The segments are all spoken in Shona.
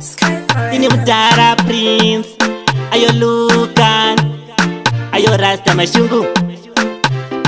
Ini Mudara Prince, ayo Lukan, ayo Rasta Mashungu.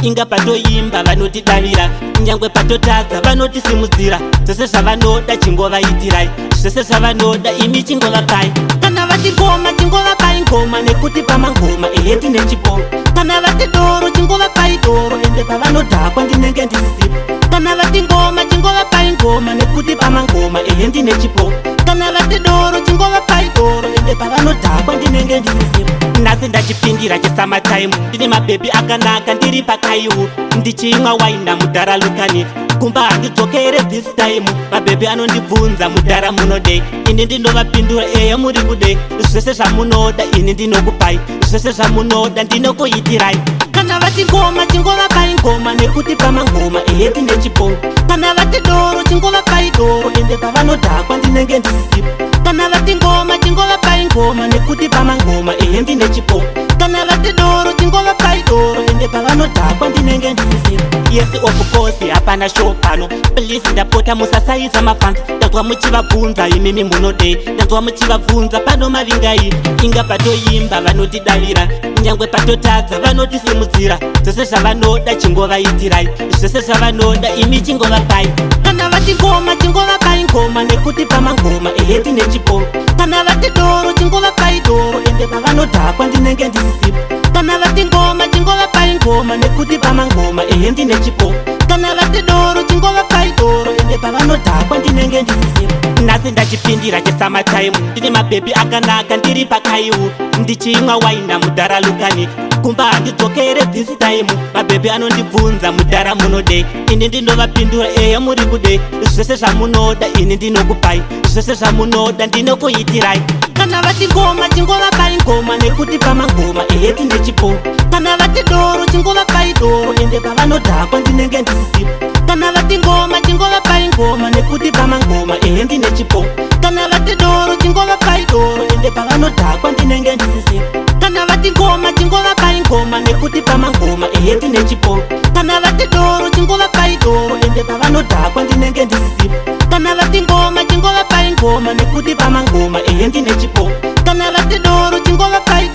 Inga patoimba vanotidavira, nyangwe patotadza vanotisimudzira. Zvose zvavanoda chingovaitirai, zvose zvavanoda imi chingovapai. Kana vati ngoma chingovapai ngoma, nekuti pamangoma ehe tine chipo. Kana vati doro chingovapai doro, ende pavanodhakwa ndinenge ndisisipo. Kana vati ngoma chingovapai ngoma, nekuti pamangoma ehe ndine chipo. Kana vati doro chingovapai doro, ende pavanodhakwa ndinenge ndisisipo. Nhasi ndachipindira chesummertime, ndine mabhebi akanaka ndiri pakaiwu, ndichimwa waina Mudara Lukani. Kumba handidzokere this time, mabhebi anondibvunza Mudara munodei, ini ndinovapindura eya muri kudei. Zvese zvamunoda ini ndinokupai, zvese zvamunoda ndinokuitirai. Kana vati ngoma chingovapai ngoma, nekuti pamangoma ehe tine chipo. Kana vati doro chingovapai doro, ende pavanodhakwa ndinenge ndisisipo. Kana vati ngoma chingovapai ngoma, nekuti pamangoma ehe ndine chipo. Kana vati doro chingovapai doro, ende pavanodhakwa ndinenge ndisisipo. Yes of course hapana show pano, please ndapota musasaisa mafans. Ndanzwa muchivabvunza imimi munodei, ndanzwa muchivabvunza pano mavingai. Inga patoimba vanotidavira, nyangwe patotadza vanotisimudzira. Zvose zvavanoda chingovaitirai, zvose zvavanoda imi chingovapai. Kana vati ngoma chingovapai ngoma, nekuti pamangoma ehe tine chipo. Kana vati doro chingovapai doro, ende pavanodhakwa ndinenge ndisisipo. Kana vati ngoma chingovapai ngoma, nekuti pamangoma ehe ndine chipo. Kana vati doro chingovapai doro, ende pavanodhakwa ndinenge ndisisipo. Nhasi ndachipindira chesummertime, ndine mabhebi akanaka ndiri pakaiwu, ndichimwa waina Mudara Lukani. Kumba handidzokere this time, mabhebi anondibvunza Mudara munodei, ini ndinovapindura eya muri kudei. Zvese zvamunoda ini ndinokupai, zvese zvamunoda ndinokuitirai. Kana vati ngoma chingovapai ngoma, nekuti pamangoma ehe tine chipo. Kana vati doro chingovapai doro, ende pavanodhakwa ndinenge ndisisipo. Kana vati ngoma chingovapai ngoma, nekuti pamangoma ehe ndine chipo. Kana vati doro chingovapai doro, ende pavanodhakwa ndinenge ndisisipo. Kana vati ngoma chingovapai ngoma, nekuti pamangoma ehe tine chipo. Kana vati doro chingovapai doro, ende pavanodhakwa ndinenge ndisisipo. Kana vati ngoma chingovapai ngoma, nekuti pamangoma ehe ndine chipo. Kana vati doro chingovapai